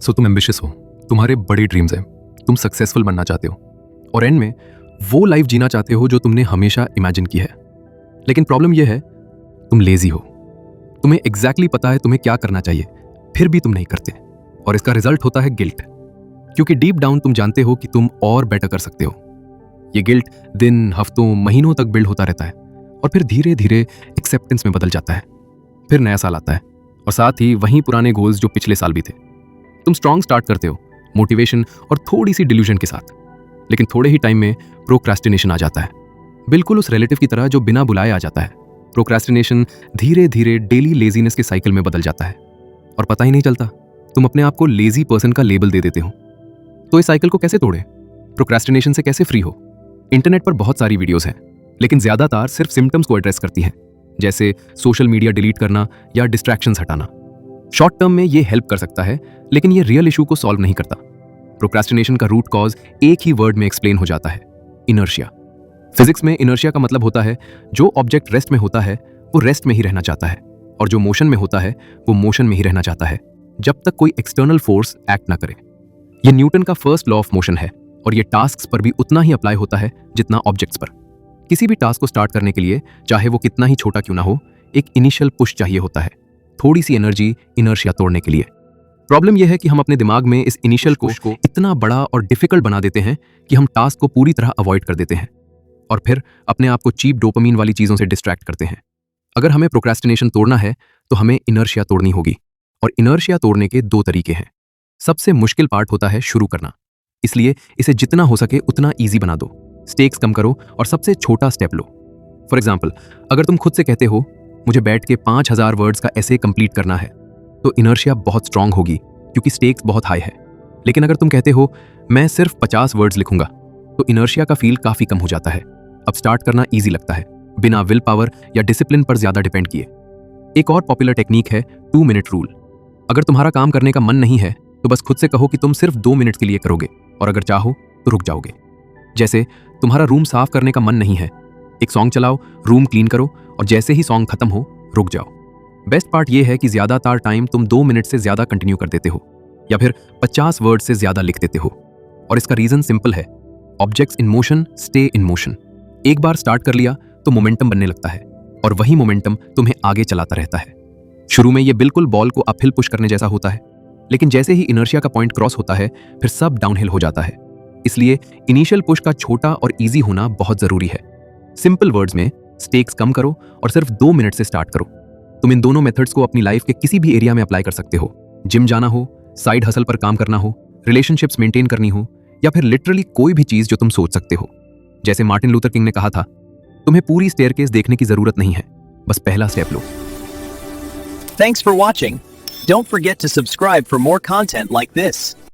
सो तुम एम्बिशियस हो, तुम्हारे बड़े ड्रीम्स हैं, तुम सक्सेसफुल बनना चाहते हो और एंड में वो लाइफ जीना चाहते हो जो तुमने हमेशा इमेजिन की है। लेकिन प्रॉब्लम यह है, तुम लेजी हो। तुम्हें एग्जैक्टली पता है तुम्हें क्या करना चाहिए, फिर भी तुम नहीं करते और इसका रिजल्ट होता है गिल्ट, क्योंकि डीप डाउन तुम जानते हो कि तुम और बेटर कर सकते हो। ये गिल्ट दिन, हफ्तों, महीनों तक बिल्ड होता रहता है और फिर धीरे धीरे एक्सेप्टेंस में बदल जाता है। फिर नया साल आता है और साथ ही वहीं पुराने गोल्स जो पिछले साल भी थे। तुम स्ट्रांग स्टार्ट करते हो, मोटिवेशन और थोड़ी सी डिल्यूजन के साथ, लेकिन थोड़े ही टाइम में प्रोक्रेस्टिनेशन आ जाता है, बिल्कुल उस रिलेटिव की तरह जो बिना बुलाए आ जाता है। प्रोक्रेस्टिनेशन धीरे धीरे डेली लेजीनेस के साइकिल में बदल जाता है और पता ही नहीं चलता, तुम अपने आप को लेजी पर्सन का लेबल दे देते हो। तो इस साइकिल को कैसे तोड़े, प्रोक्रेस्टिनेशन से कैसे फ्री हो? इंटरनेट पर बहुत सारी वीडियोस हैं, लेकिन ज्यादातर सिर्फ सिम्टम्स को एड्रेस करती हैं, जैसे सोशल मीडिया डिलीट करना या डिस्ट्रैक्शंस हटाना। शॉर्ट टर्म में ये हेल्प कर सकता है, लेकिन ये रियल इशू को सॉल्व नहीं करता। प्रोक्रेस्टिनेशन का रूट कॉज एक ही वर्ड में एक्सप्लेन हो जाता है, इनर्शिया। फिजिक्स में इनर्शिया का मतलब होता है जो ऑब्जेक्ट रेस्ट में होता है वो रेस्ट में ही रहना चाहता है, और जो मोशन में होता है वो मोशन में ही रहना चाहता है, जब तक कोई एक्सटर्नल फोर्स एक्ट ना करे। ये न्यूटन का फर्स्ट लॉ ऑफ मोशन है और ये टास्क्स पर भी उतना ही अप्लाई होता है जितना ऑब्जेक्ट्स पर। किसी भी टास्क को स्टार्ट करने के लिए, चाहे वो कितना ही छोटा क्यों ना हो, एक इनिशियल पुश चाहिए होता है, थोड़ी सी एनर्जी इनर्शिया तोड़ने के लिए। प्रॉब्लम यह है कि हम अपने दिमाग में इस इनिशियल पुश को इतना बड़ा और डिफिकल्ट बना देते हैं कि हम टास्क को पूरी तरह अवॉइड कर देते हैं और फिर अपने आप को चीप डोपामीन वाली चीजों से डिस्ट्रैक्ट करते हैं। अगर हमें प्रोक्रेस्टिनेशन तोड़ना है तो हमें इनर्शिया तोड़नी होगी, और इनर्शिया तोड़ने के दो तरीके हैं। सबसे मुश्किल पार्ट होता है शुरू करना, इसलिए इसे जितना हो सके उतना ईजी बना दो, स्टेक्स कम करो और सबसे छोटा स्टेप लो। फॉर एग्जाम्पल, अगर तुम खुद से कहते हो मुझे बैठ के 5000 वर्ड्स का ऐसे कंप्लीट करना है, तो इनर्शिया बहुत स्ट्रांग होगी क्योंकि स्टेक्स बहुत हाई है। लेकिन अगर तुम कहते हो मैं सिर्फ 50 वर्ड्स लिखूंगा, तो इनर्शिया का फील काफी कम हो जाता है। अब स्टार्ट करना ईजी लगता है, बिना विल पावर या डिसिप्लिन पर ज्यादा डिपेंड किए। एक और पॉपुलर टेक्निक है 2 मिनट रूल। अगर तुम्हारा काम करने का मन नहीं है तो बस खुद से कहो कि तुम सिर्फ 2 मिनट के लिए करोगे, और अगर चाहो तो रुक जाओगे। जैसे तुम्हारा रूम साफ करने का मन नहीं है, एक सॉन्ग चलाओ, रूम क्लीन करो और जैसे ही सॉन्ग खत्म हो रुक जाओ। बेस्ट पार्ट यह है कि ज्यादातर टाइम तुम 2 मिनट से ज्यादा कंटिन्यू कर देते हो या फिर 50 वर्ड से ज्यादा लिख देते हो, और इसका रीजन सिंपल है, objects in motion stay in motion. एक बार स्टार्ट कर लिया तो मोमेंटम बनने लगता है और वही मोमेंटम तुम्हें आगे चलाता रहता है। शुरू में ये बिल्कुल बॉल को अपहिल पुश करने जैसा होता है, लेकिन जैसे ही इनर्शिया का पॉइंट क्रॉस होता है फिर सब डाउनहिल हो जाता है। इसलिए इनिशियल पुश का छोटा और इजी होना बहुत जरूरी है। सिंपल वर्ड्स में स्टेक्स कम करो और सिर्फ 2 मिनट से स्टार्ट करो। तुम इन दोनों मेथड्स को अपनी लाइफ के किसी भी एरिया में अप्लाई कर सकते हो। जिम जाना हो, साइड हसल पर काम करना हो, रिलेशनशिप्स मेंटेन करनी हो, या फिर लिटरली कोई भी चीज जो तुम सोच सकते हो। जैसे मार्टिन लूथर किंग ने कहा था, तुम्हें पूरी स्टेयरकेस देखने की जरूरत नहीं है, बस पहला step low. Thanks for watching. Don't forget to subscribe for more content like this.